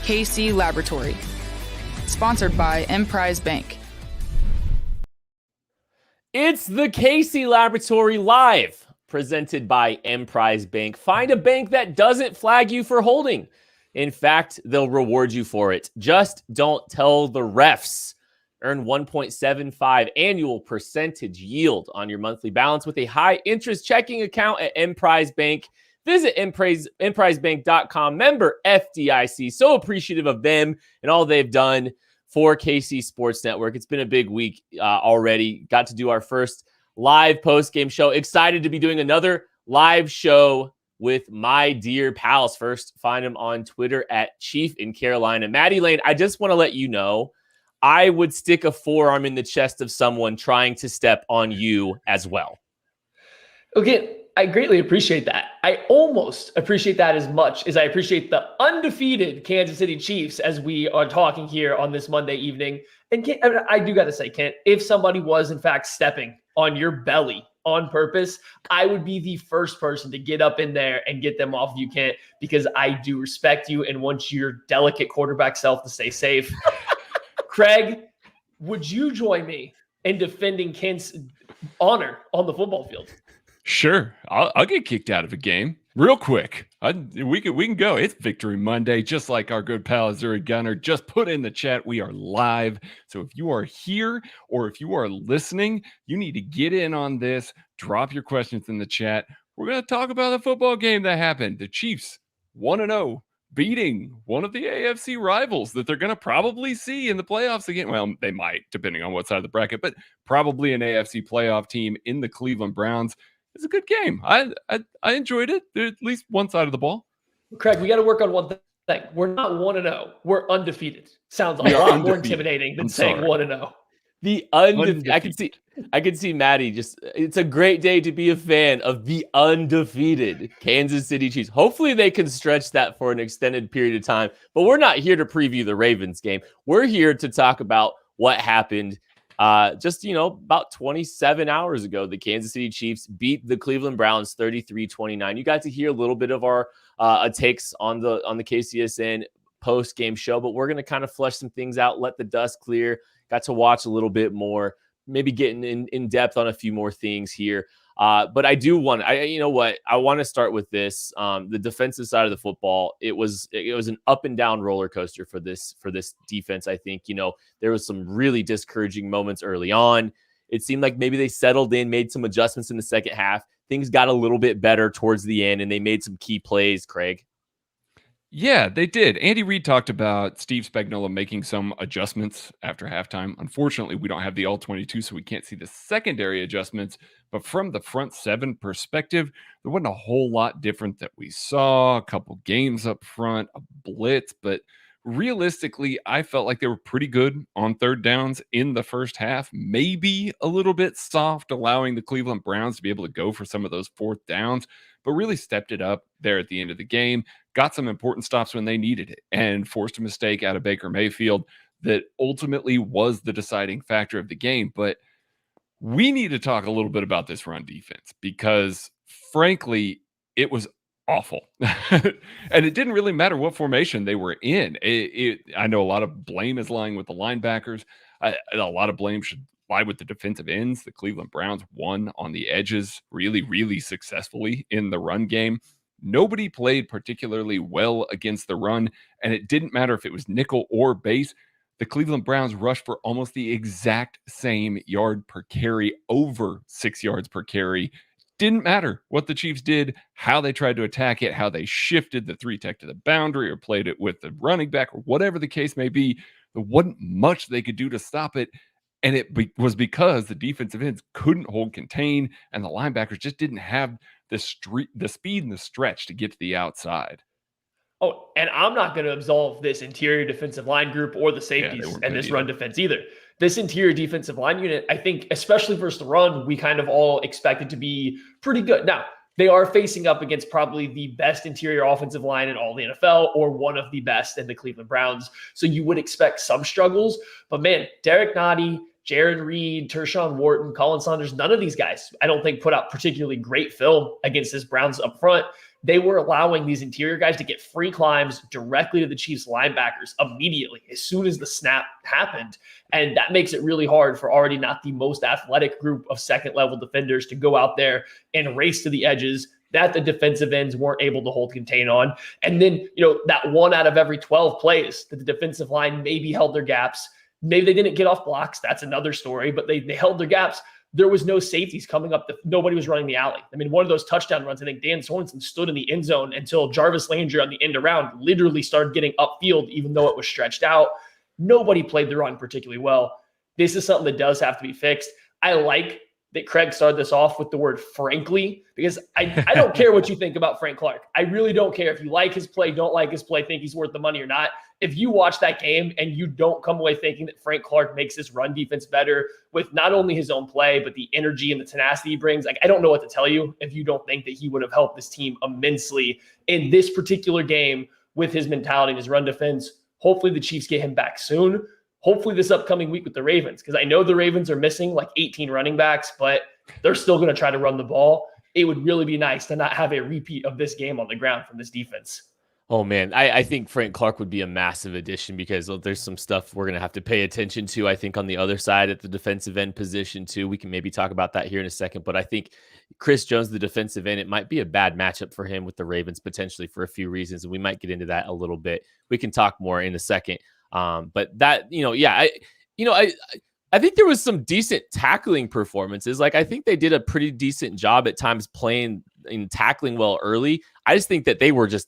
KC Laboratory. Sponsored by Emprise Bank. It's the KC Laboratory Live, presented by Emprise Bank. Find a bank that doesn't flag you for holding. In fact, they'll reward you for it. Just don't tell the refs. Earn 1.75 annual percentage yield on your monthly balance with a high interest checking account at Emprise Bank. Visit emprisebank.com, member FDIC. So appreciative of them and all they've done for KC Sports Network. It's been a big week already. Got to do our first live post-game show. Excited to be doing another live show with my dear pals. First, find them on Twitter at Chief in Carolina. Maddie Lane, I just want to let you know, I would stick a forearm in the chest of someone trying to step on you as well. Okay, I greatly appreciate that. I almost appreciate that as much as I appreciate the undefeated Kansas City Chiefs as we are talking here on this Monday evening. And I do got to say, Kent, if somebody was in fact stepping on your belly on purpose, I would be the first person to get up in there and get them off you, Kent, because I do respect you and want your delicate quarterback self to stay safe. Craig, would you join me in defending Kent's honor on the football field? Sure. I'll get kicked out of a game real quick. We can go. It's Victory Monday, just like our good pal Azuri Gunner. Just put in the chat, we are live. So if you are here or if you are listening, you need to get in on this. Drop your questions in the chat. We're going to talk about the football game that happened. The Chiefs 1-0. Beating one of the AFC rivals that they're going to probably see in the playoffs again. Well, they might, depending on what side of the bracket, but probably an AFC playoff team in the Cleveland Browns. It's a good game. I enjoyed it. There's at least one side of the ball. Craig, we got to work on one thing. We're not 1-0. We're undefeated. Sounds a lot more intimidating than saying 1-0. The undefeated. I can see Maddie just, it's a great day to be a fan of the undefeated Kansas City Chiefs. Hopefully they can stretch that for an extended period of time, but we're not here to preview the Ravens game. We're here to talk about what happened about 27 hours ago. The Kansas City Chiefs beat the Cleveland Browns 33-29. You got to hear a little bit of our takes on the KCSN post-game show, but we're going to kind of flesh some things out, let the dust clear. Got to watch a little bit more, maybe getting in depth on a few more things here. But I do want, I want to start with this. The defensive side of the football, it was an up and down roller coaster for this defense. I think, there was some really discouraging moments early on. It seemed like maybe they settled in, made some adjustments in the second half. Things got a little bit better towards the end, and they made some key plays, Craig. Yeah, they did. Andy Reid talked about Steve Spagnuolo making some adjustments after halftime. Unfortunately, we don't have the all-22, so we can't see the secondary adjustments. But from the front seven perspective, there wasn't a whole lot different that we saw. A couple games up front, a blitz. But realistically, I felt like they were pretty good on third downs in the first half. Maybe a little bit soft, allowing the Cleveland Browns to be able to go for some of those fourth downs, but really stepped it up there at the end of the game. Got some important stops when they needed it and forced a mistake out of Baker Mayfield that ultimately was the deciding factor of the game. But we need to talk a little bit about this run defense because, frankly, it was awful. And it didn't really matter what formation they were in. I know a lot of blame is lying with the linebackers. A lot of blame should lie with the defensive ends. The Cleveland Browns won on the edges really, really successfully in the run game. Nobody played particularly well against the run, and it didn't matter if it was nickel or base. The Cleveland Browns rushed for almost the exact same yard per carry, over 6 yards per carry. Didn't matter what the Chiefs did, how they tried to attack it, how they shifted the three-tech to the boundary or played it with the running back or whatever the case may be. There wasn't much they could do to stop it. And it was because the defensive ends couldn't hold contain and the linebackers just didn't have the speed and the stretch to get to the outside. Oh, and I'm not going to absolve this interior defensive line group or the safeties and this run defense either. This interior defensive line unit, I think, especially versus the run, we kind of all expected to be pretty good. Now, they are facing up against probably the best interior offensive line in all the NFL or one of the best in the Cleveland Browns. So you would expect some struggles. But man, Derek Nottie, Jaron Reed, Tershawn Wharton, Colin Saunders, none of these guys, I don't think, put out particularly great film against this Browns up front. they were allowing these interior guys to get free climbs directly to the Chiefs linebackers immediately as soon as the snap happened. And that makes it really hard for already not the most athletic group of second level defenders to go out there and race to the edges that the defensive ends weren't able to hold contain on. And then, that 1 out of every 12 plays that the defensive line maybe held their gaps. Maybe they didn't get off blocks. That's another story, but they held their gaps. There was no safeties coming up. Nobody was running the alley. I mean, one of those touchdown runs, I think Dan Swanson stood in the end zone until Jarvis Landry on the end around literally started getting upfield, even though it was stretched out. Nobody played the run particularly well. This is something that does have to be fixed. I like that Craig started this off with the word frankly, because I don't care what you think about Frank Clark. I really don't care if you like his play, don't like his play, think he's worth the money or not. If you watch that game and you don't come away thinking that Frank Clark makes this run defense better with not only his own play, but the energy and the tenacity he brings, I don't know what to tell you if you don't think that he would have helped this team immensely in this particular game with his mentality and his run defense. Hopefully the Chiefs get him back soon. Hopefully this upcoming week with the Ravens, because I know the Ravens are missing like 18 running backs, but they're still going to try to run the ball. It would really be nice to not have a repeat of this game on the ground from this defense. Oh, man, I think Frank Clark would be a massive addition because there's some stuff we're going to have to pay attention to, I think, on the other side at the defensive end position, too. We can maybe talk about that here in a second. But I think Chris Jones, the defensive end, it might be a bad matchup for him with the Ravens potentially for a few reasons. And we might get into that a little bit. We can talk more in a second. But that, I think there was some decent tackling performances. Like, I think they did a pretty decent job at times playing and tackling well early. I just think that they were just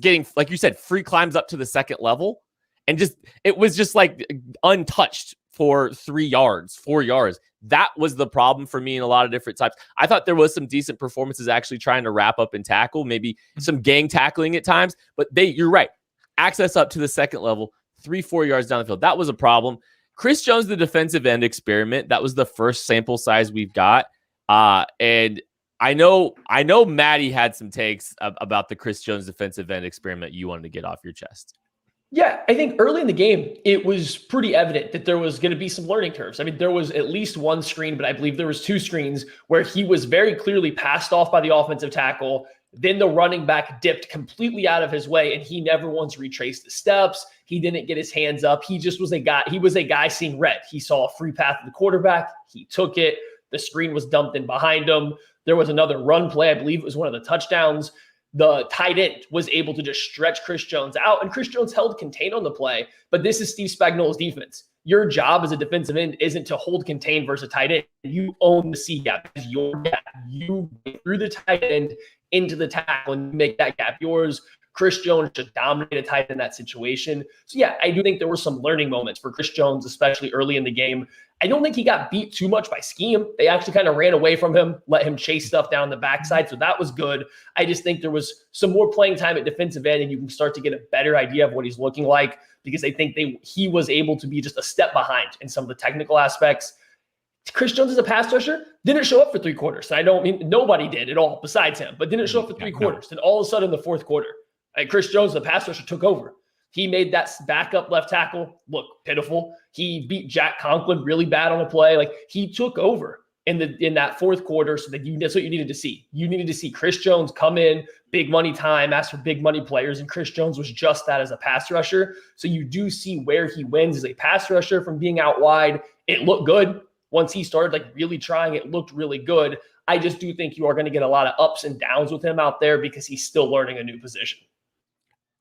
getting, like you said, free climbs up to the second level. And it was just like untouched for 3 yards, 4 yards. That was the problem for me in a lot of different types. I thought there was some decent performances actually trying to wrap up and tackle, maybe some gang tackling at times, but you're right. Access up to the second level, 3-4 yards down the field. That was a problem. Chris Jones, the defensive end experiment, that was the first sample size we've got. And I know Maddie had some takes about the Chris Jones defensive end experiment you wanted to get off your chest. Yeah, I think early in the game, it was pretty evident that there was going to be some learning curves. I mean, there was at least one screen, but I believe there was 2 screens where he was very clearly passed off by the offensive tackle. Then the running back dipped completely out of his way, and he never once retraced the steps. He didn't get his hands up. He just was a guy. He was a guy seeing red. He saw a free path to the quarterback. He took it. The screen was dumped in behind him. There was another run play. I believe it was one of the touchdowns. The tight end was able to just stretch Chris Jones out, and Chris Jones held contain on the play. But this is Steve Spagnuolo's defense. Your job as a defensive end isn't to hold contain versus a tight end. You own the C gap. It's your gap. You get through the tight end into the tackle and make that gap yours. Chris Jones should dominate a tight end in that situation. So, yeah, I do think there were some learning moments for Chris Jones, especially early in the game. I don't think he got beat too much by scheme. They actually kind of ran away from him, let him chase stuff down the backside. So that was good. I just think there was some more playing time at defensive end, and you can start to get a better idea of what he's looking like, because I think he was able to be just a step behind in some of the technical aspects. Chris Jones as a pass rusher didn't show up for 3 quarters. I don't mean nobody did at all besides him, but didn't show up for 3 quarters. Then all of a sudden in the 4th quarter, Chris Jones, the pass rusher, took over. He made that backup left tackle look pitiful. He beat Jack Conklin really bad on a play. Like, he took over in that 4th quarter. So that's what you needed to see. You needed to see Chris Jones come in, big money time, ask for big money players, and Chris Jones was just that as a pass rusher. So you do see where he wins as a pass rusher from being out wide. It looked good. Once he started really trying, it looked really good. I just do think you are going to get a lot of ups and downs with him out there because he's still learning a new position.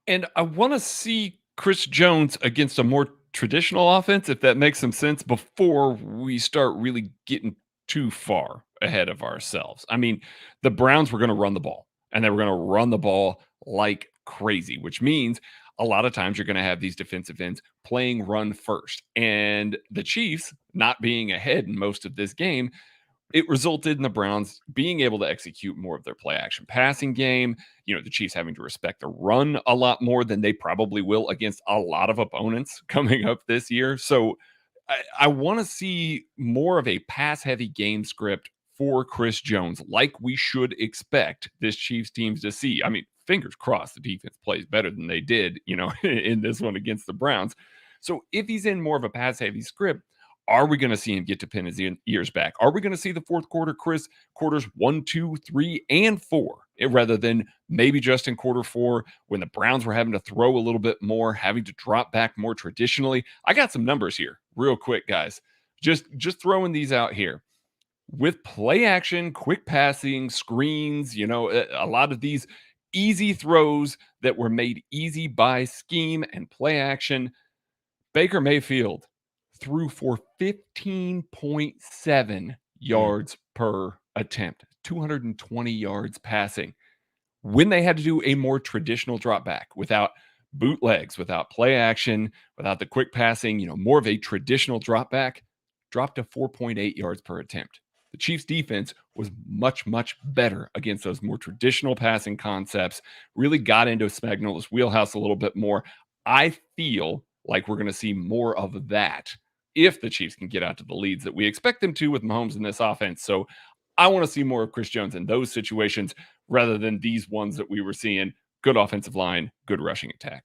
And I want to see Chris Jones against a more traditional offense, if that makes some sense, before we start really getting too far ahead of ourselves. I mean, the Browns were going to run the ball, and they were going to run the ball like crazy, which means a lot of times you're going to have these defensive ends playing run first. And the Chiefs not being ahead in most of this game, it resulted in the Browns being able to execute more of their play action passing game. The Chiefs having to respect the run a lot more than they probably will against a lot of opponents coming up this year. So I want to see more of a pass heavy game script for Chris Jones, like we should expect this Chiefs teams to see. I mean, fingers crossed the defense plays better than they did, in this one against the Browns. So if he's in more of a pass heavy script, are we going to see him get to pin his ears back? Are we going to see the 4th quarter, Chris, quarters 1, 2, 3, and 4 rather than maybe just in quarter 4 when the Browns were having to throw a little bit more, having to drop back more traditionally. I got some numbers here real quick, guys. Just throwing these out here. With play action, quick passing, screens, a lot of these easy throws that were made easy by scheme and play action, Baker Mayfield threw for 15.7 yards per attempt, 220 yards passing. When they had to do a more traditional drop back without bootlegs, without play action, without the quick passing, more of a traditional drop back, dropped to 4.8 yards per attempt. The Chiefs defense was much, much better against those more traditional passing concepts, really got into Spagnuolo's wheelhouse a little bit more. I feel like we're going to see more of that if the Chiefs can get out to the leads that we expect them to with Mahomes in this offense. So I want to see more of Chris Jones in those situations rather than these ones that we were seeing. Good offensive line, good rushing attack.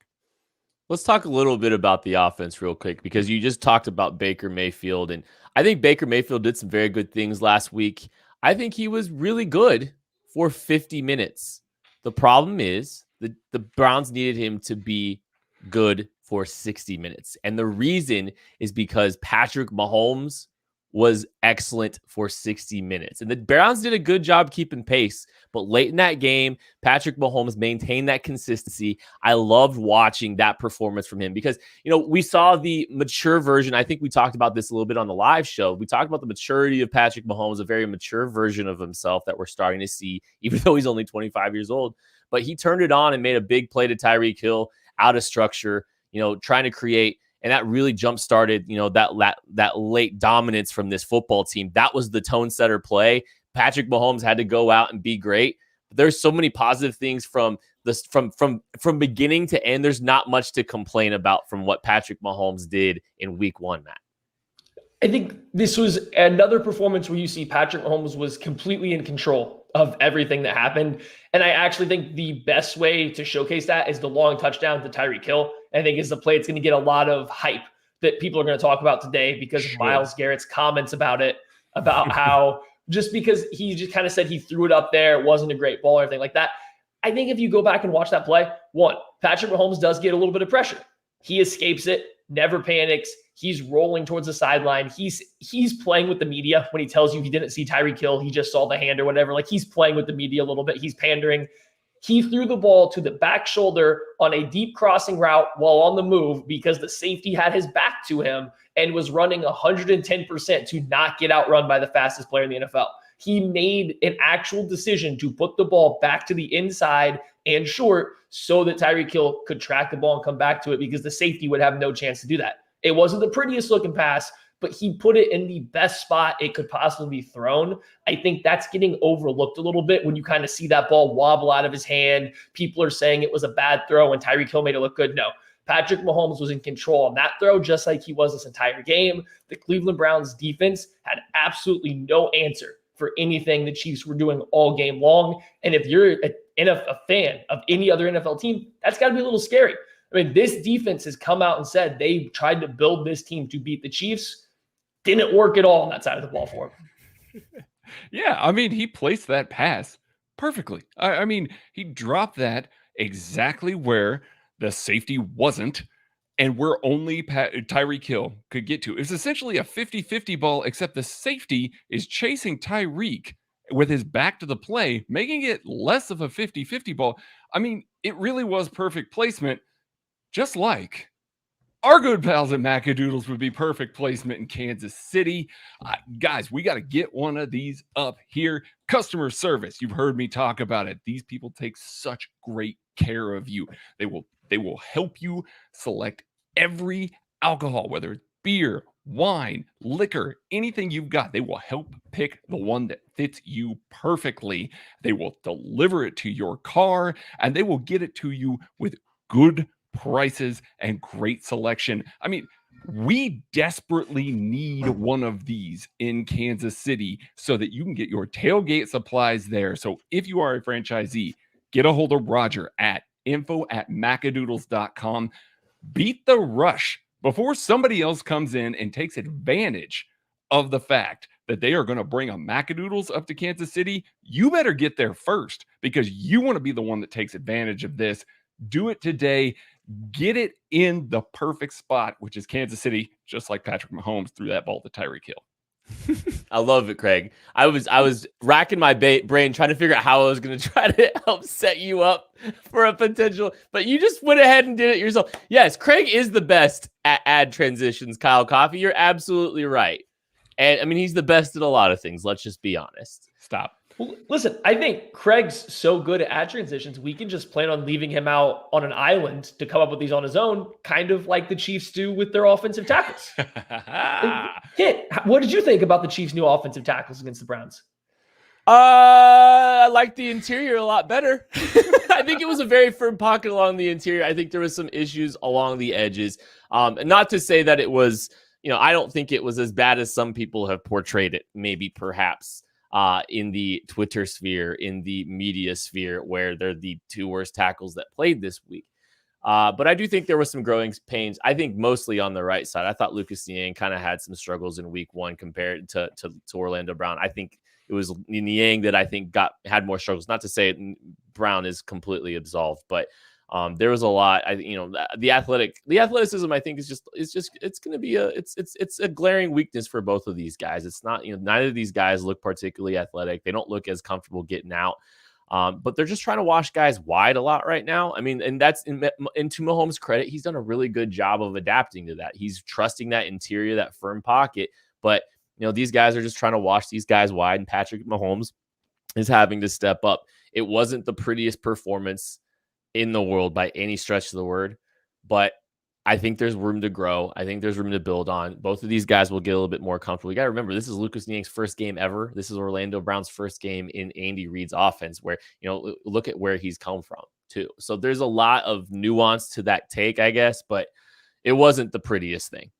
Let's talk a little bit about the offense real quick, because you just talked about Baker Mayfield, and I think Baker Mayfield did some very good things last week. I think he was really good for 50 minutes. The problem is the Browns needed him to be good for 60 minutes. And the reason is because Patrick Mahomes was excellent for 60 minutes. And the Browns did a good job keeping pace. But late in that game, Patrick Mahomes maintained that consistency. I loved watching that performance from him because, we saw the mature version. I think we talked about this a little bit on the live show. We talked about the maturity of Patrick Mahomes, a very mature version of himself that we're starting to see, even though he's only 25 years old. But he turned it on and made a big play to Tyreek Hill out of structure, trying to create. And that really jump-started, that late dominance from this football team. That was the tone-setter play. Patrick Mahomes had to go out and be great. But there's so many positive things from beginning to end. There's not much to complain about from what Patrick Mahomes did in week 1, Matt. I think this was another performance where you see Patrick Mahomes was completely in control of everything that happened. And I actually think the best way to showcase that is the long touchdown to Tyreek Hill. I think is the play it's going to get a lot of hype that people are going to talk about today because of Myles Garrett's comments about it, about how just because he just kind of said he threw it up there, it wasn't a great ball or anything like that. I think if you go back and watch that play, Patrick Mahomes does get a little bit of pressure. He escapes it, never panics. He's rolling towards the sideline. He's playing with the media when he tells you he didn't see Tyreek Hill. He just saw the hand or whatever. Like, he's playing with the media a little bit. He's pandering. He threw the ball to the back shoulder on a deep crossing route while on the move because the safety had his back to him and was running 110% to not get outrun by the fastest player in the NFL. He made an actual decision to put the ball back to the inside and short so that Tyreek Hill could track the ball and come back to it because the safety would have no chance to do that. It wasn't the prettiest looking pass, but he put it in the best spot it could possibly be thrown. I think that's getting overlooked a little bit when you kind of see that ball wobble out of his hand. People are saying it was a bad throw and Tyreek Hill made it look good. No, Patrick Mahomes was in control on that throw, just like he was this entire game. The Cleveland Browns defense had absolutely no answer for anything the Chiefs were doing all game long. And if you're a fan of any other NFL team, that's got to be a little scary. I mean, this defense has come out and said they tried to build this team to beat the Chiefs. Didn't work at all on that side of the ball for him. Yeah, I mean, he placed that pass perfectly. I mean, he dropped that exactly where the safety wasn't and where only Tyreek Hill could get to. It's essentially a 50-50 ball, except the safety is chasing Tyreek with his back to the play, making it less of a 50-50 ball. I mean, it really was perfect placement, just like our good pals at Macadoodles would be perfect placement in Kansas City. Guys, we got to get one of these up here. Customer service. You've heard me talk about it. These people take such great care of you. They will help you select every alcohol, whether it's beer, wine, liquor, anything you've got. They will help pick the one that fits you perfectly. They will deliver it to your car, and they will get it to you with good prices and great selection. I mean, we desperately need one of these in Kansas City so that you can get your tailgate supplies there. So if you are a franchisee, get a hold of Roger at info@macadoodles.com. Beat the rush before somebody else comes in and takes advantage of the fact that they are going to bring a Macadoodles up to Kansas City, you better get there first because you want to be the one that takes advantage of this. Do it today. Get it in the perfect spot, which is Kansas City, just like Patrick Mahomes threw that ball to Tyreek Hill. I love it, Craig. I was racking my brain trying to figure out how I was going to try to help set you up for a potential, but you just went ahead and did it yourself. Yes, Craig is the best at ad transitions, Kyle Coffey. You're absolutely right. And I mean, he's the best at a lot of things. Let's just be honest. Stop. Well, listen, I think Craig's so good at ad transitions, we can just plan on leaving him out on an island to come up with these on his own, kind of like the Chiefs do with their offensive tackles. Kit, what did you think about the Chiefs' new offensive tackles against the Browns? I like the interior a lot better. I think it was a very firm pocket along the interior. I think there was some issues along the edges. And not to say that it was, I don't think it was as bad as some people have portrayed it, maybe perhaps. In the Twitter sphere, in the media sphere, where they're the two worst tackles that played this week. But I do think there was some growing pains. I think mostly on the right side. I thought Lucas Niang kind of had some struggles in week one compared to Orlando Brown. I think it was Niang that I think had more struggles. Not to say Brown is completely absolved, but there was a lot. The athleticism, I think, it's going to be it's a glaring weakness for both of these guys. It's not, neither of these guys look particularly athletic. They don't look as comfortable getting out. But they're just trying to wash guys wide a lot right now. I mean, and that's to Mahomes' credit, he's done a really good job of adapting to that. He's trusting that interior, that firm pocket. But these guys are just trying to wash these guys wide, and Patrick Mahomes is having to step up. It wasn't the prettiest performance in the world by any stretch of the word, but I think there's room to grow. I think there's room to build on. Both of these guys will get a little bit more comfortable. You got to remember, this is Lucas Niang's first game ever. This is Orlando Brown's first game in Andy Reid's offense, where, look at where he's come from too. So there's a lot of nuance to that take, I guess, but it wasn't the prettiest thing.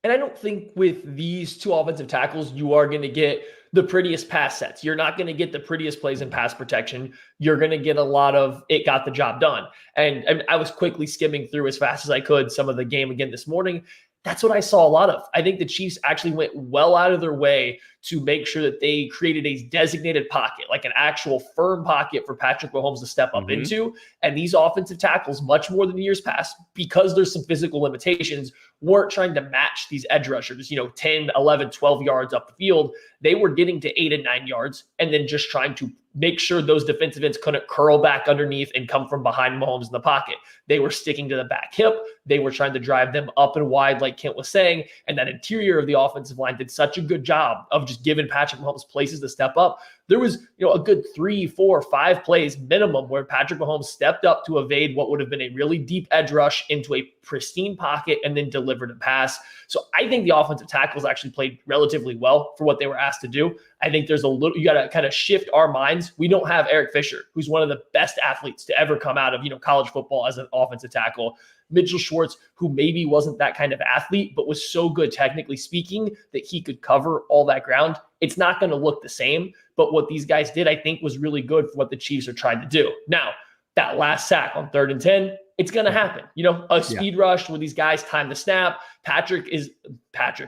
And I don't think with these two offensive tackles, you are going to get the prettiest pass sets. You're not going to get the prettiest plays in pass protection. You're going to get a lot of it got the job done. And I was quickly skimming through as fast as I could some of the game again this morning. That's what I saw a lot of. I think the Chiefs actually went well out of their way to make sure that they created a designated pocket, like an actual firm pocket for Patrick Mahomes to step up into. And these offensive tackles, much more than years past, because there's some physical limitations, weren't trying to match these edge rushers, 10, 11, 12 yards up the field. They were getting to 8 and 9 yards and then just trying to make sure those defensive ends couldn't curl back underneath and come from behind Mahomes in the pocket. They were sticking to the back hip. They were trying to drive them up and wide, like Kent was saying. And that interior of the offensive line did such a good job of just giving Patrick Mahomes places to step up. There was, a good 3, 4, 5 plays minimum where Patrick Mahomes stepped up to evade what would have been a really deep edge rush into a pristine pocket and then delivered a pass. So I think the offensive tackles actually played relatively well for what they were asked to do. I think there's you got to kind of shift our minds. We don't have Eric Fisher, who's one of the best athletes to ever come out of, college football as an offensive tackle. Mitchell Schwartz, who maybe wasn't that kind of athlete, but was so good technically speaking that he could cover all that ground. It's not going to look the same, but what these guys did, I think, was really good for what the Chiefs are trying to do. Now, that last sack on 3rd and 10, it's going to happen. A speed rush where these guys time the snap. Patrick,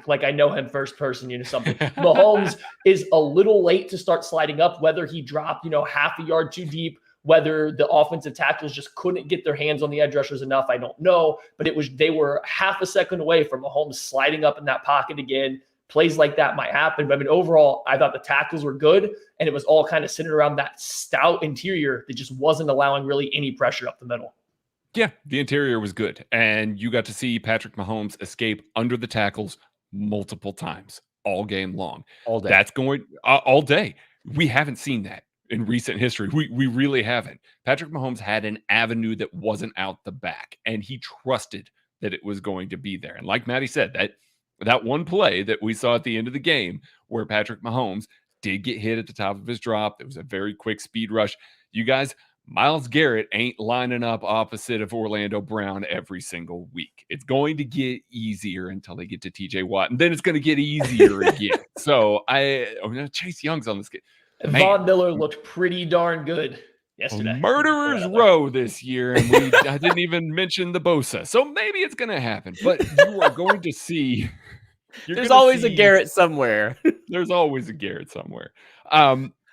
like I know him first person, something. Mahomes is a little late to start sliding up, whether he dropped, half a yard too deep, whether the offensive tackles just couldn't get their hands on the edge rushers enough, I don't know. But they were half a second away from Mahomes sliding up in that pocket again. Plays like that might happen. But overall, I thought the tackles were good, and it was all kind of centered around that stout interior that just wasn't allowing really any pressure up the middle. Yeah, the interior was good. And you got to see Patrick Mahomes escape under the tackles multiple times all game long. All day. That's going all day. We haven't seen that in recent history. We really haven't. Patrick Mahomes had an avenue that wasn't out the back, and he trusted that it was going to be there. And like Maddie said, that one play that we saw at the end of the game where Patrick Mahomes did get hit at the top of his drop. It was a very quick speed rush. You guys, Myles Garrett ain't lining up opposite of Orlando Brown every single week. It's going to get easier until they get to TJ Watt, and then it's going to get easier again. So Chase Young's on this game. Von Miller looked pretty darn good yesterday. Murderers Row this year, and I didn't even mention the Bosa. So maybe it's going to happen, but you are going to see There's always a Garrett somewhere. There's always a Garrett somewhere.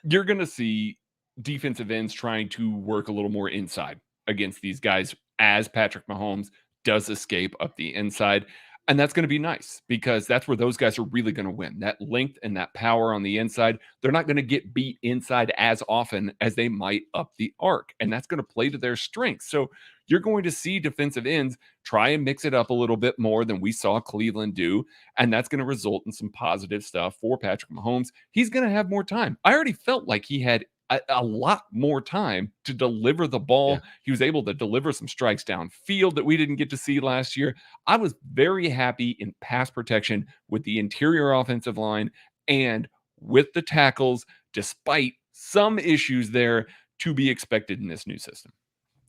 You're going to see defensive ends trying to work a little more inside against these guys as Patrick Mahomes does escape up the inside. And that's going to be nice because that's where those guys are really going to win. That length and that power on the inside, they're not going to get beat inside as often as they might up the arc. And that's going to play to their strengths. So you're going to see defensive ends try and mix it up a little bit more than we saw Cleveland do. And that's going to result in some positive stuff for Patrick Mahomes. He's going to have more time. I already felt like he had a lot more time to deliver the ball. Yeah. He was able to deliver some strikes downfield that we didn't get to see last year. I was very happy in pass protection with the interior offensive line and with the tackles, despite some issues there to be expected in this new system.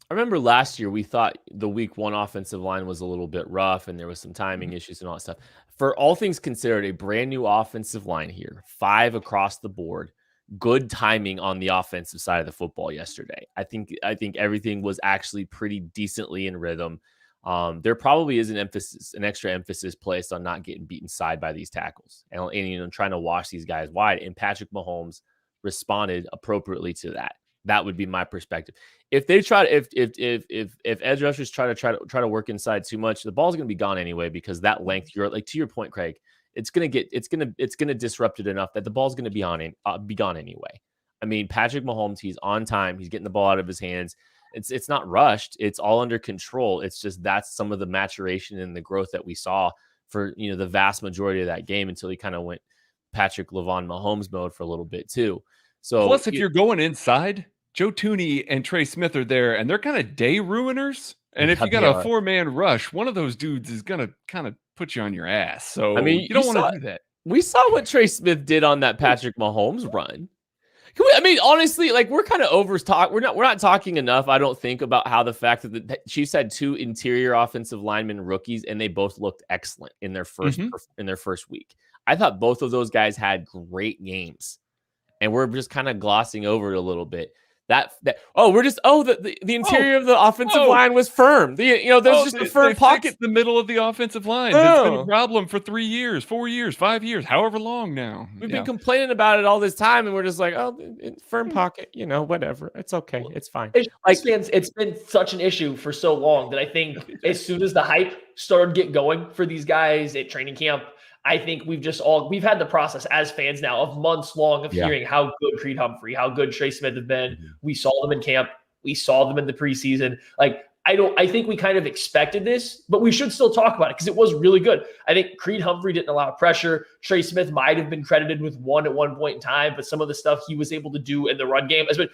I remember last year we thought the week 1 offensive line was a little bit rough and there was some timing issues and all that stuff. For all things considered, a brand new offensive line here, 5 across the board. Good timing on the offensive side of the football yesterday. I think everything was actually pretty decently in rhythm. There probably is an extra emphasis placed on not getting beaten side by these tackles and trying to wash these guys wide. And Patrick Mahomes responded appropriately to that. That would be my perspective. If they try to, if edge rushers try to work inside too much, the ball's going to be gone anyway because that length. You're like to your point, Craig. It's gonna disrupt it enough that the ball's gonna be gone anyway. I mean, Patrick Mahomes, he's on time. He's getting the ball out of his hands. It's not rushed. It's all under control. It's just that's some of the maturation and the growth that we saw for the vast majority of that game until he kind of went Patrick LeVon Mahomes mode for a little bit too. So plus, if you're going inside, Joe Thuney and Trey Smith are there, and they're kind of day ruiners. And if you got a 4-man rush, one of those dudes is gonna kind of put you on your ass. So I mean, you don't want to do that. We saw what Trey Smith did on that Patrick Mahomes run. I mean, honestly, like we're kind of we're not talking enough, I don't think, about how the fact that the Chiefs had 2 interior offensive linemen rookies and they both looked excellent in their first week. I thought both of those guys had great games, and we're just kind of glossing over it a little bit. The interior of the offensive line was firm. There's just a firm pocket in the middle of the offensive line. That's been a problem for 3 years, 4 years, 5 years, however long now. We've been complaining about it all this time, and we're just like, firm pocket, whatever. It's okay. It's fine. It's been such an issue for so long that I think as soon as the hype started get going for these guys at training camp, I think we've had the process as fans now of months long of hearing how good Creed Humphrey, how good Trey Smith have been. Mm-hmm. We saw them in camp. We saw them in the preseason. I think we kind of expected this, but we should still talk about it because it was really good. I think Creed Humphrey didn't allow pressure. Trey Smith might have been credited with 1 at one point in time, but some of the stuff he was able to do in the run game has been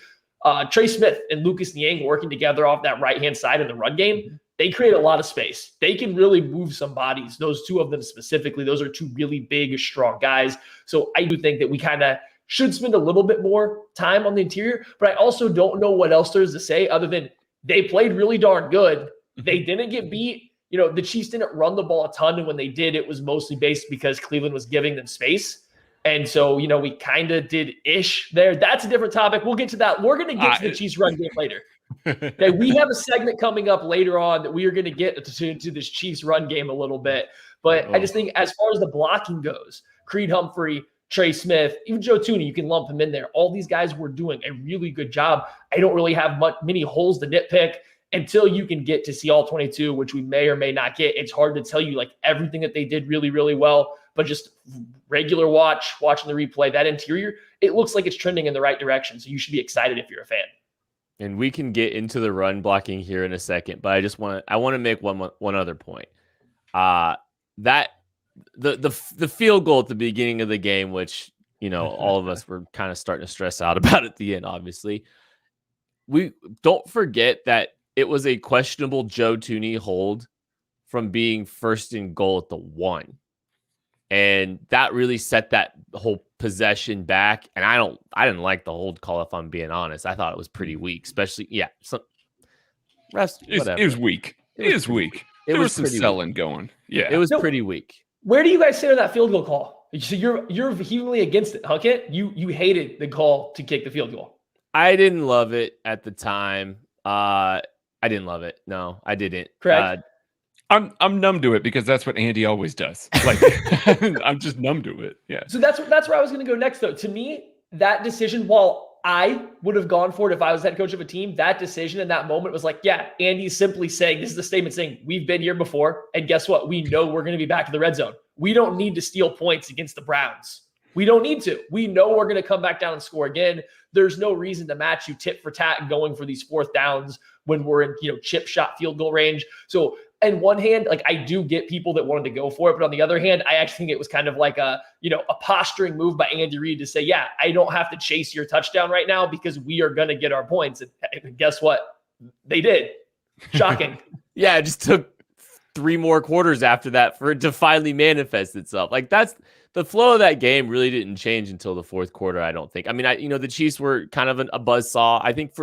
Trey Smith and Lucas Niang working together off that right-hand side in the run game. They create a lot of space. They can really move some bodies. Those 2 of them specifically, those are 2 really big, strong guys. So I do think that we kind of should spend a little bit more time on the interior, but I also don't know what else there is to say other than they played really darn good. They didn't get beat. The Chiefs didn't run the ball a ton, and when they did, it was mostly based because Cleveland was giving them space. And so, we kind of did ish there. That's a different topic. We'll get to that. We're going to get to the Chiefs run game later. Okay, we have a segment coming up later on that we are going to get to this Chiefs run game a little bit. But I just think as far as the blocking goes, Creed Humphrey, Trey Smith, even Joe Thuney, you can lump them in there. All these guys were doing a really good job. I don't really have many holes to nitpick until you can get to see all 22, which we may or may not get. It's hard to tell you everything that they did really, really well. But just regular watching the replay, that interior, it looks like it's trending in the right direction. So you should be excited if you're a fan. And we can get into the run blocking here in a second, but I want to make one other point. That the field goal at the beginning of the game, which all of us were kind of starting to stress out about at the end. Obviously, we don't forget that it was a questionable Joe Thuney hold from being first and goal at the 1. And that really set that whole possession back. And I didn't like the hold call, if I'm being honest. I thought it was pretty weak, especially, refs, it was weak. It was weak. There was some selling going. Yeah. It was pretty weak. Where do you guys sit on that field goal call? So you're vehemently against it, huh, Kent? You hated the call to kick the field goal. I didn't love it at the time. I didn't love it. No, I didn't. Correct. I'm numb to it because that's what Andy always does. Like I'm just numb to it. Yeah. So that's where I was going to go next, though. To me, that decision, while I would have gone for it if I was head coach of a team, that decision in that moment was like, yeah, Andy's simply saying, this is the statement saying, we've been here before, and guess what? We know we're going to be back to the red zone. We don't need to steal points against the Browns. We don't need to. We know we're going to come back down and score again. There's no reason to match you tit for tat going for these fourth downs when we're in, chip shot field goal range. So on one hand, like I do get people that wanted to go for it, but on the other hand, I actually think it was kind of like a posturing move by Andy Reid to say, yeah, I don't have to chase your touchdown right now because we are going to get our points. And guess what? They did. Shocking. Yeah, it just took 3 more quarters after that for it to finally manifest itself. Like that's the flow of that game really didn't change until the fourth quarter. I don't think. I mean, the Chiefs were kind of a buzzsaw. I think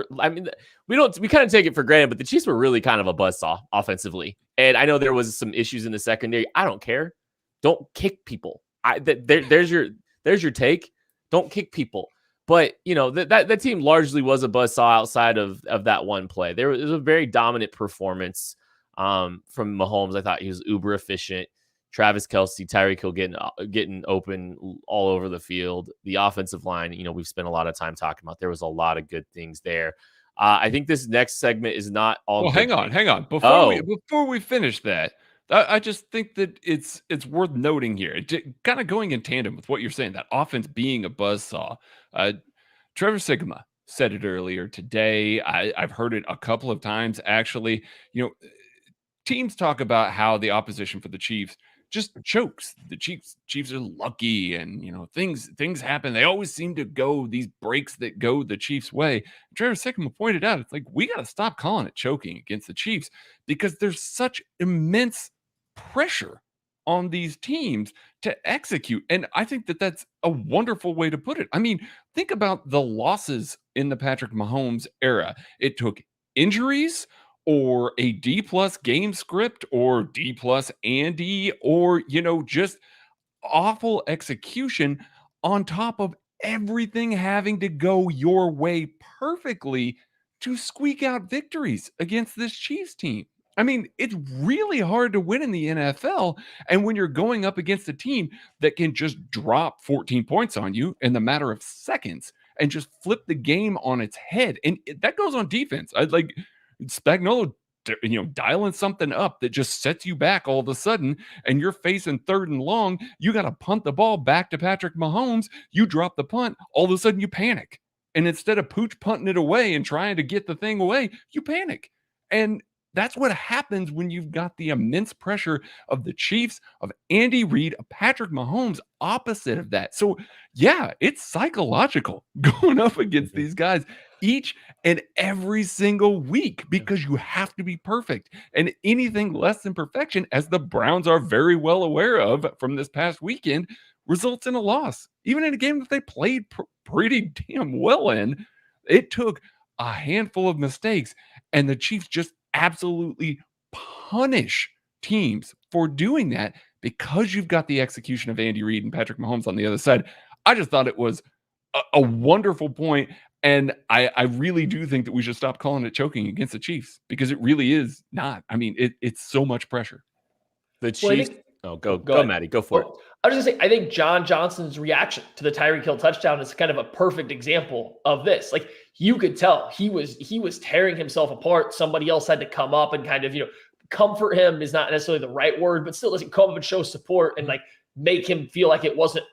we kind of take it for granted, but the Chiefs were really kind of a buzzsaw offensively. And I know there was some issues in the secondary. I don't care. Don't kick people. There's your take. Don't kick people. But that team largely was a buzzsaw outside of that one play. There was a very dominant performance from Mahomes. I thought he was uber efficient. Travis Kelce, Tyreek Hill getting open all over the field. The offensive line, we've spent a lot of time talking about. There was a lot of good things there. I think this next segment is not all. Well, hang on. Before we finish that, I just think that it's worth noting here, kind of going in tandem with what you're saying, that offense being a buzzsaw. Trevor Sigma said it earlier today. I've heard it a couple of times, actually. Teams talk about how the opposition for the Chiefs just chokes. The Chiefs are lucky, and things happen. They always seem to go these breaks that go the Chiefs' way. Trevor Sikkema pointed out, it's like we got to stop calling it choking against the Chiefs because there's such immense pressure on these teams to execute. And I think that that's a wonderful way to put it. I mean, think about the losses in the Patrick Mahomes era. It took injuries or a D+ game script or D+ Andy or, just awful execution on top of everything having to go your way perfectly to squeak out victories against this Chiefs team. I mean, it's really hard to win in the NFL. And when you're going up against a team that can just drop 14 points on you in the matter of seconds and just flip the game on its head. And that goes on defense. Spagnuolo, dialing something up that just sets you back all of a sudden, and you're facing 3rd and long. You got to punt the ball back to Patrick Mahomes. You drop the punt. All of a sudden, you panic. And instead of pooch punting it away and trying to get the thing away, you panic. And that's what happens when you've got the immense pressure of the Chiefs, of Andy Reid, of Patrick Mahomes, opposite of that. So, yeah, it's psychological going up against these guys each and every single week because you have to be perfect. And anything less than perfection, as the Browns are very well aware of from this past weekend, results in a loss. Even in a game that they played pretty damn well in, it took a handful of mistakes, and the Chiefs just absolutely punish teams for doing that because you've got the execution of Andy Reid and Patrick Mahomes on the other side. I just thought it was a wonderful point, and I really do think that we should stop calling it choking against the Chiefs because it really is not. I mean, it's so much pressure. The Chiefs. Go, Maddie. Go for it. I was going to say, I think John Johnson's reaction to the Tyreek Hill touchdown is kind of a perfect example of this. Like, you could tell he was tearing himself apart. Somebody else had to come up and kind of, comfort him is not necessarily the right word, but still doesn't come up and show support and like make him feel like it wasn't,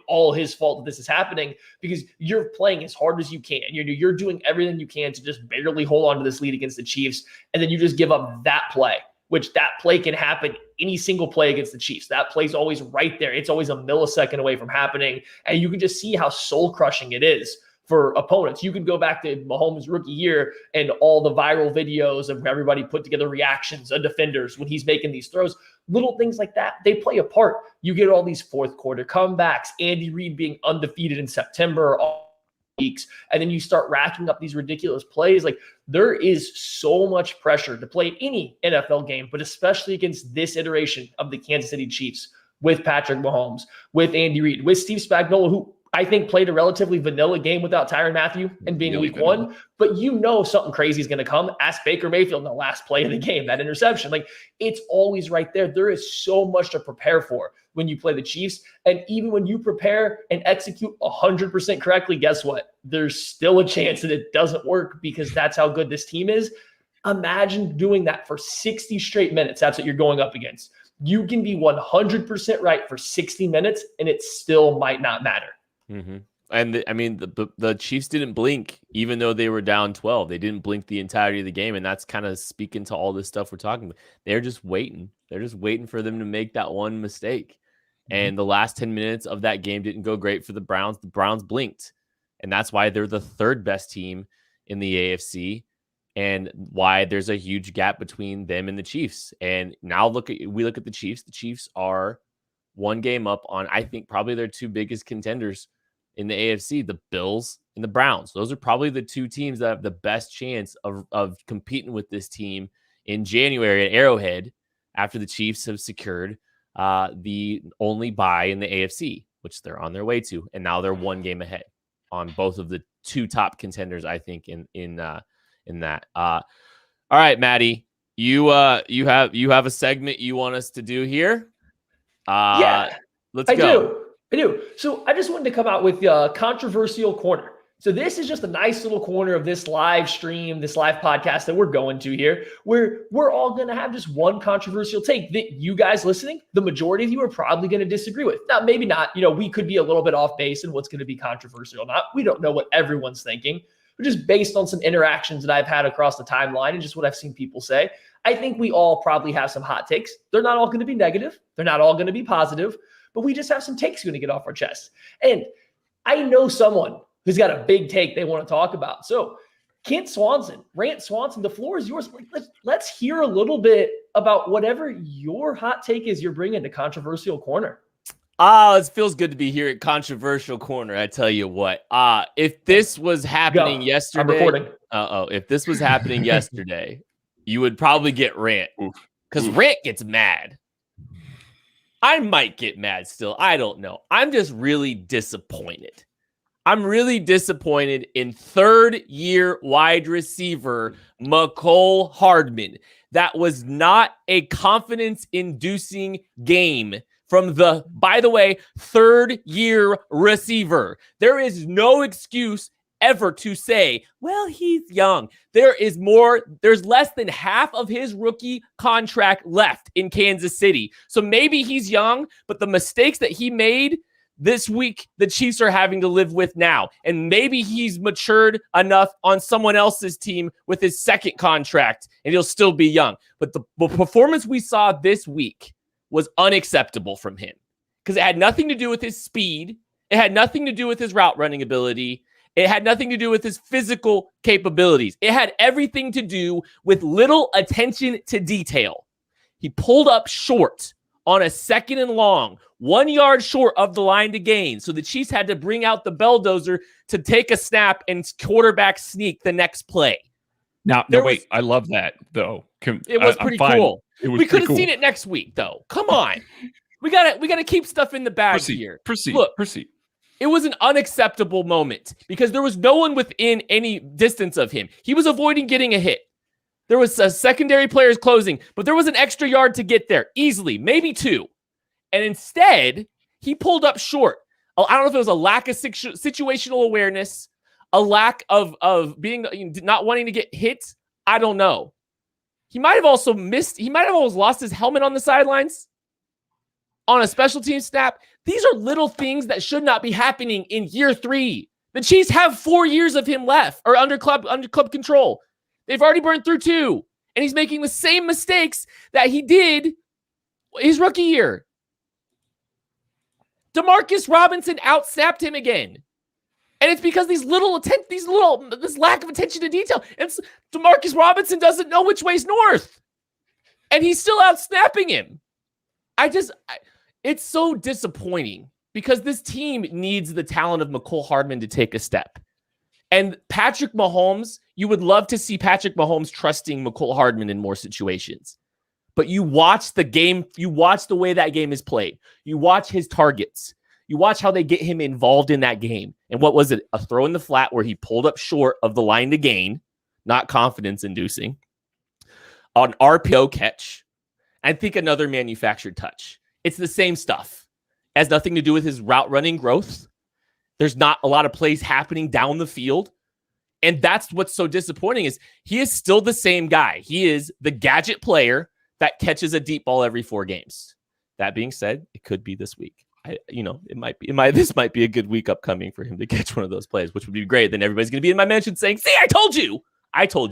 all his fault that this is happening, because you're playing as hard as you can. You're doing everything you can to just barely hold on to this lead against the Chiefs. And then you just give up that play, which that play can happen any single play against the Chiefs. That play's always right there. It's always a millisecond away from happening. And you can just see how soul crushing it is for opponents. You can go back to Mahomes' rookie year and all the viral videos of everybody put together reactions of defenders when he's making these throws. Little things like that, they play a part. You get all these fourth quarter comebacks, Andy Reid being undefeated in September, all weeks, and then you start racking up these ridiculous plays. Like, there is so much pressure to play any NFL game, but especially against this iteration of the Kansas City Chiefs with Patrick Mahomes, with Andy Reid, with Steve Spagnuolo, who I think, played a relatively vanilla game without Tyrann Mathieu and being Really week vanilla. 1, but something crazy is going to come. Ask Baker Mayfield in the last play of the game, that interception. Like, it's always right there. There is so much to prepare for when you play the Chiefs. And even when you prepare and execute 100% correctly, guess what? There's still a chance that it doesn't work because that's how good this team is. Imagine doing that for 60 straight minutes. That's what you're going up against. You can be 100% right for 60 minutes and it still might not matter. Mm-hmm. And the Chiefs didn't blink, even though they were down 12. They didn't blink the entirety of the game, and that's kind of speaking to all this stuff we're talking about. They're just waiting. They're just waiting for them to make that one mistake. And the last 10 minutes of that game didn't go great for the Browns. The Browns blinked, and that's why they're the third best team in the AFC, and why there's a huge gap between them and the Chiefs. And now we look at the Chiefs. The Chiefs are one game up on, I think, probably their two biggest contenders in the AFC, the Bills and the Browns. Those are probably the two teams that have the best chance of competing with this team in January at Arrowhead after the Chiefs have secured the only bye in the AFC, which they're on their way to. And now they're one game ahead on both of the two top contenders, I think, in that. All right, Maddie, you have a segment you want us to do here? Yeah, let's go. I do. So I just wanted to come out with a controversial corner. So this is just a nice little corner of this live stream, this live podcast that we're going to here, where we're all going to have just one controversial take that you guys listening, the majority of you are probably going to disagree with. Now, maybe not. We could be a little bit off base in what's going to be controversial or not. We don't know what everyone's thinking. But just based on some interactions that I've had across the timeline and just what I've seen people say, I think we all probably have some hot takes. They're not all going to be negative. They're not all going to be positive. But we just have some takes we're going to get off our chest. And I know someone who's got a big take they want to talk about. So Rant Swanson, the floor is yours. Let's hear a little bit about whatever your hot take is you're bringing to Controversial Corner. It feels good to be here at Controversial Corner. I tell you what, if this was happening yesterday, I'm recording. If this was happening yesterday, you would probably get Rant, because Rant gets mad. I might get mad still. I don't know. I'm just really disappointed. I'm really disappointed in third-year wide receiver Mecole Hardman. That was not a confidence-inducing game from the, by the way, third-year receiver. There is no excuse ever to say, well, he's young. There's less than half of his rookie contract left in Kansas City. So maybe he's young, but the mistakes that he made this week, the Chiefs are having to live with now. And maybe he's matured enough on someone else's team with his second contract, and he'll still be young. But the performance we saw this week was unacceptable from him, because it had nothing to do with his speed. It had nothing to do with his route running ability. It had nothing to do with his physical capabilities. It had everything to do with little attention to detail. He pulled up short on a second and long, 1 yard short of the line to gain. So the Chiefs had to bring out the bulldozer to take a snap and quarterback sneak the next play. Wait. I love that, though. It was pretty cool. We could have seen it next week, though. Come on. We gotta keep stuff in the bag here. Proceed. It was an unacceptable moment because there was no one within any distance of him. He was avoiding getting a hit. There was a secondary players closing, but there was an extra yard to get there easily, maybe two. And instead, he pulled up short. I don't know if it was a lack of situational awareness, a lack of being not wanting to get hit. I don't know. He might have also missed. He might have almost lost his helmet on the sidelines on a special team snap. These are little things that should not be happening in year 3. The Chiefs have 4 years of him left or under club control. They've already burned through 2, and he's making the same mistakes that he did his rookie year. Demarcus Robinson outsnapped him again. And it's because this lack of attention to detail. And Demarcus Robinson doesn't know which way's north. And he's still outsnapping him. It's so disappointing because this team needs the talent of Mecole Hardman to take a step. And Patrick Mahomes, you would love to see Patrick Mahomes trusting Mecole Hardman in more situations. But you watch the game, you watch the way that game is played. You watch his targets. You watch how they get him involved in that game. And what was it? A throw in the flat where he pulled up short of the line to gain, not confidence inducing. An RPO catch. I think another manufactured touch. It's the same stuff. It has nothing to do with his route running growth. There's not a lot of plays happening down the field. And that's what's so disappointing is he is still the same guy. He is the gadget player that catches a deep ball every 4 games. That being said, it could be this week. This might be a good week upcoming for him to catch one of those plays, which would be great. Then everybody's going to be in my mention saying, see, I told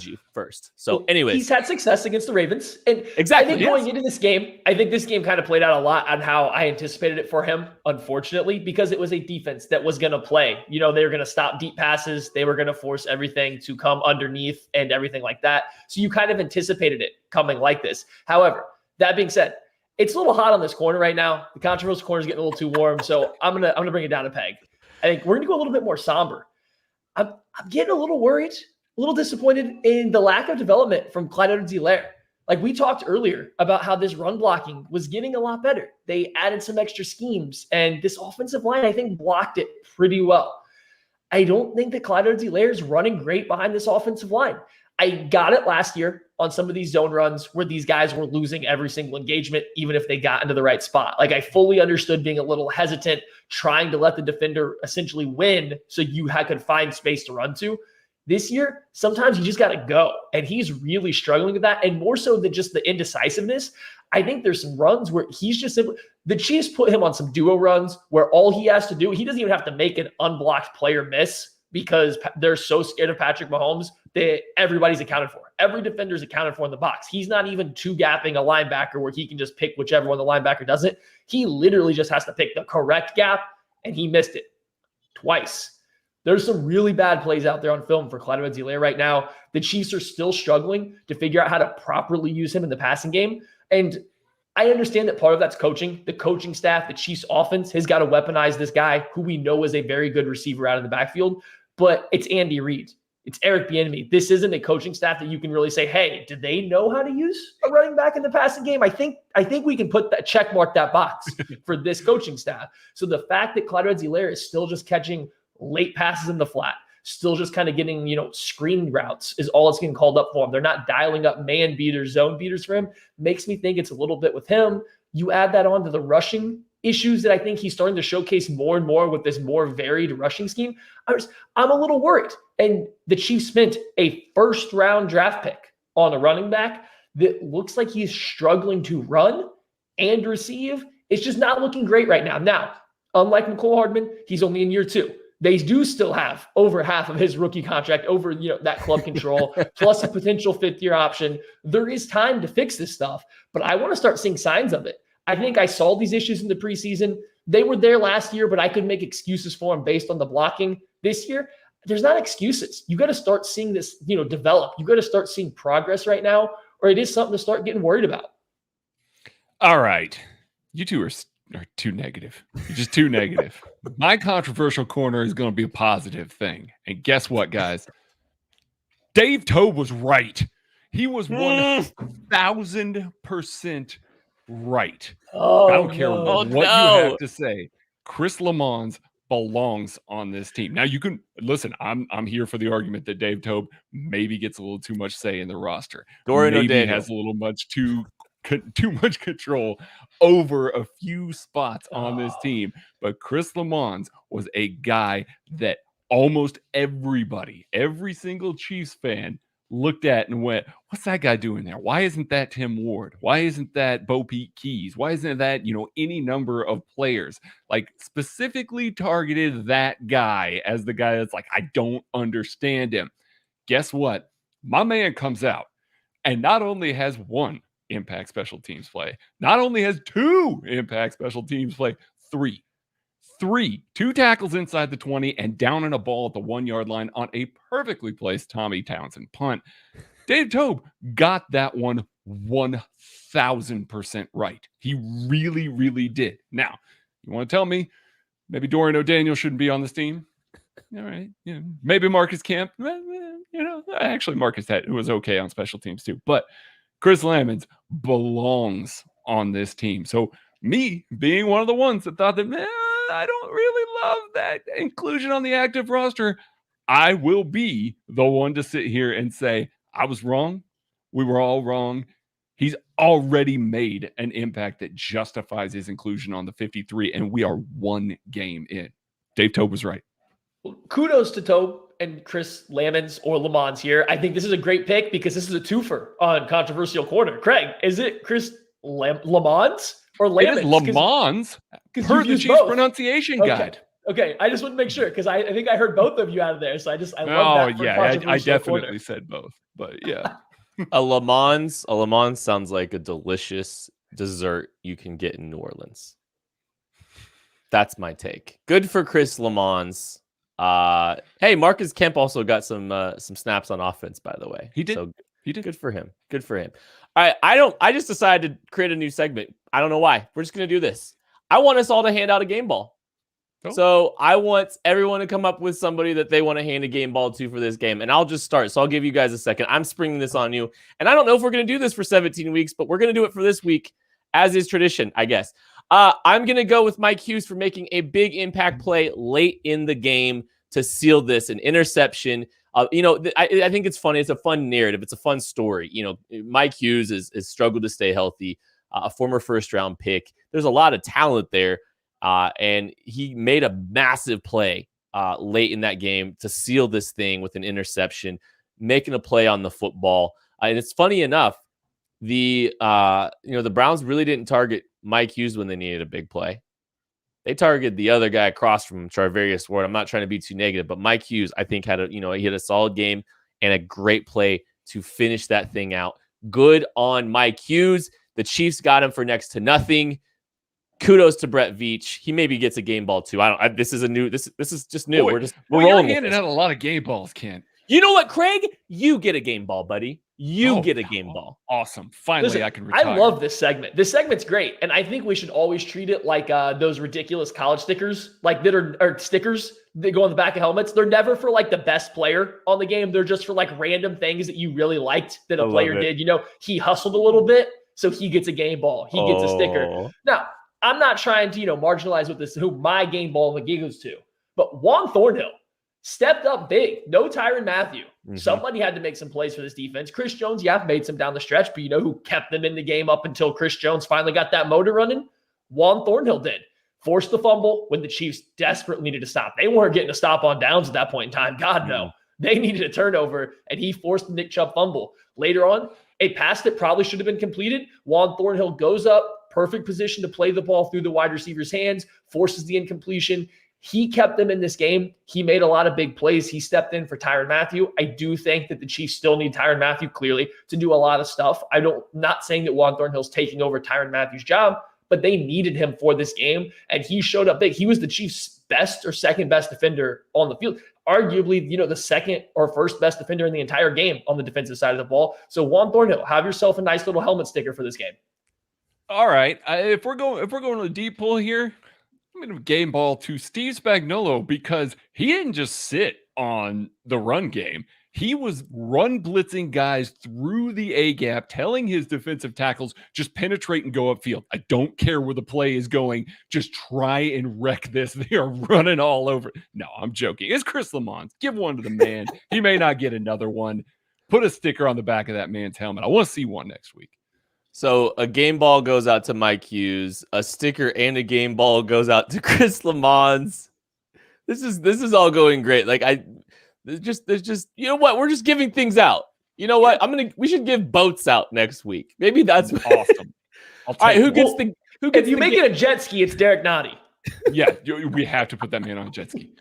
you first. So anyways, he's had success against the Ravens. And exactly, I think going into this game, I think this game kind of played out a lot on how I anticipated it for him, unfortunately, because it was a defense that was going to play. They were going to stop deep passes. They were going to force everything to come underneath and everything like that. So you kind of anticipated it coming like this. However, that being said, it's a little hot on this corner right now. The controversial corner is getting a little too warm. So I'm gonna bring it down a peg. I think we're going to go a little bit more somber. I'm getting a little worried, a little disappointed in the lack of development from Clyde Edwards-Helaire. Like we talked earlier about how this run blocking was getting a lot better. They added some extra schemes, and this offensive line, I think, blocked it pretty well. I don't think that Clyde Edwards-Helaire is running great behind this offensive line. I got it last year on some of these zone runs where these guys were losing every single engagement, even if they got into the right spot. Like I fully understood being a little hesitant, trying to let the defender essentially win so you could find space to run to. This year, sometimes you just got to go. And he's really struggling with that. And more so than just the indecisiveness, I think there's some runs where he's just simply, the Chiefs put him on some duo runs where all he has to do, he doesn't even have to make an unblocked player miss because they're so scared of Patrick Mahomes that everybody's accounted for. Every defender's accounted for in the box. He's not even two-gapping a linebacker where he can just pick whichever one the linebacker doesn't. He literally just has to pick the correct gap, and he missed it twice. There's some really bad plays out there on film for Clyde Edwards-Helaire right now. The Chiefs are still struggling to figure out how to properly use him in the passing game. And I understand that part of that's coaching. The coaching staff, the Chiefs offense has got to weaponize this guy who we know is a very good receiver out in the backfield. But it's Andy Reid. It's Eric Bieniemy. This isn't a coaching staff that you can really say, hey, do they know how to use a running back in the passing game? I think we can put that check mark that box for this coaching staff. So the fact that Clyde Edwards-Helaire is still just catching late passes in the flat, still just kind of getting, screen routes is all it's getting called up for him. They're not dialing up man beaters, zone beaters for him. Makes me think it's a little bit with him. You add that on to the rushing issues that I think he's starting to showcase more and more with this more varied rushing scheme. I'm a little worried. And the Chiefs spent a first-round draft pick on a running back that looks like he's struggling to run and receive. It's just not looking great right now. Now, unlike Mecole Hardman, he's only in year 2. They do still have over half of his rookie contract over, that club control, plus a potential 5th-year option. There is time to fix this stuff, but I want to start seeing signs of it. I think I saw these issues in the preseason. They were there last year, but I could make excuses for them based on the blocking. This year, there's not excuses. You got to start seeing this, develop. You got to start seeing progress right now, or it is something to start getting worried about. All right. You two are too negative. You're just too negative. My controversial corner is going to be a positive thing. And guess what, guys? Dave Tobe was right. He was 1,000% right. I don't care what you have to say. Chris Lamons belongs on this team. Now you can listen. I'm here for the argument that Dave Tobe maybe gets a little too much say in the roster. Maybe has a little much too much control over a few spots on this team. But Chris Lamons was a guy that almost everybody, every single Chiefs fan looked at and went, what's that guy doing there? Why isn't that Tim Ward? Why isn't that Bo Peep Keys? Why isn't that, any number of players? Like specifically targeted that guy as the guy that's like, I don't understand him. Guess what? My man comes out and not only has 1 impact special teams play, not only has 2 impact special teams play, 3. 2 tackles inside the 20 and down in a ball at the 1-yard line on a perfectly placed Tommy Townsend punt. Dave Tobe got that one 1,000% right. He really, really did. Now, you want to tell me maybe Dorian O'Daniel shouldn't be on this team? All right. Maybe Marcus Kemp. Actually, Marcus was okay on special teams too. But Chris Lamons belongs on this team. So me being one of the ones that thought that I don't really love that inclusion on the active roster. I will be the one to sit here and say, I was wrong. We were all wrong. He's already made an impact that justifies his inclusion on the 53, and we are one game in. Dave Tobe was right. Well, kudos to Tobe and Chris Lamons or Lamons here. I think this is a great pick because this is a twofer on Controversial Corner. Craig, is it Chris Lamons or Lamons? It is Lamons per the Chiefs pronunciation guide. Okay, I just want to make sure because I think I heard both of you out of there. So I love that. I definitely said both, but yeah. A Lamons sounds like a delicious dessert you can get in New Orleans. That's my take. Good for Chris Lamons. Hey, Marcus Kemp also got some snaps on offense, by the way. He did. So he did. Good for him. Good for him. All right, I just decided to create a new segment. I don't know why. We're just gonna do this. I want us all to hand out a game ball. Oh. So I want everyone to come up with somebody that they want to hand a game ball to for this game. And I'll just start. So I'll give you guys a second. I'm springing this on you. And I don't know if we're going to do this for 17 weeks, but we're going to do it for this week, as is tradition, I guess. I'm going to go with Mike Hughes for making a big impact play late in the game to seal this, an interception. I think it's funny. It's a fun narrative. It's a fun story. Mike Hughes has struggled to stay healthy, a former first-round pick. There's a lot of talent there. And he made a massive play late in that game to seal this thing with an interception, making a play on the football. And it's funny enough, the Browns really didn't target Mike Hughes when they needed a big play. They targeted the other guy across from him, Charvarius Ward. I'm not trying to be too negative, but Mike Hughes, I think, he had a solid game and a great play to finish that thing out. Good on Mike Hughes. The Chiefs got him for next to nothing. Kudos to Brett Veach. He maybe gets a game ball too. This is just new. Boy, we're rolling. You're handing out a lot of game balls, Kent. You know what, Craig? You get a game ball, buddy. You get a game ball. Awesome. Finally, I can retire. I love this segment. This segment's great, and I think we should always treat it like those ridiculous college stickers, like that are stickers that go on the back of helmets. They're never for like the best player on the game. They're just for like random things that you really liked that a player did. He hustled a little bit, so he gets a game ball. He gets a sticker. Now, I'm not trying to, marginalize who my game ball goes to, but Juan Thornhill stepped up big. No Tyrann Mathieu. Mm-hmm. Somebody had to make some plays for this defense. Chris Jones, made some down the stretch, but who kept them in the game up until Chris Jones finally got that motor running? Juan Thornhill did. Forced the fumble when the Chiefs desperately needed to stop. They weren't getting a stop on downs at that point in time. God, no. They needed a turnover, and he forced the Nick Chubb fumble. Later on, a pass that probably should have been completed. Juan Thornhill goes up, perfect position to play the ball through the wide receiver's hands, forces the incompletion. He kept them in this game. He made a lot of big plays. He stepped in for Tyrann Mathieu. I do think that the Chiefs still need Tyrann Mathieu, clearly, to do a lot of stuff. Not saying that Juan Thornhill's taking over Tyrann Mathieu's job, but they needed him for this game, and he showed up big. He was the Chiefs' best or second best defender on the field. Arguably, the second or first best defender in the entire game on the defensive side of the ball. So Juan Thornhill, have yourself a nice little helmet sticker for this game. All right. If we're going to a deep pull here, I'm going to game ball to Steve Spagnuolo because he didn't just sit on the run game. He was run blitzing guys through the A-gap, telling his defensive tackles, just penetrate and go upfield. I don't care where the play is going. Just try and wreck this. They are running all over. No, I'm joking. It's Chris Lamont. Give one to the man. He may not get another one. Put a sticker on the back of that man's helmet. I want to see one next week. So a game ball goes out to Mike Hughes. A sticker and a game ball goes out to Chris Lamons. This is all going great. There's just you know what? We're just giving things out. You know what? We should give boats out next week. Maybe that's awesome. All right, who gets? If you make it a jet ski, it's Derek Nottie. Yeah, we have to put that man on a jet ski.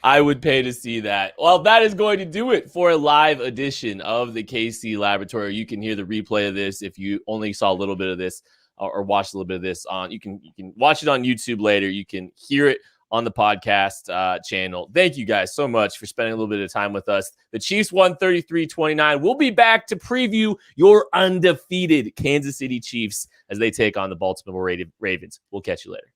I would pay to see that. Well, that is going to do it for a live edition of the KC Laboratory. You can hear the replay of this if you only saw a little bit of this or watched a little bit of this on. You can watch it on YouTube later. You can hear it on the podcast channel. Thank you guys so much for spending a little bit of time with us. The Chiefs won 33-29. We'll be back to preview your undefeated Kansas City Chiefs as they take on the Baltimore Ravens. We'll catch you later.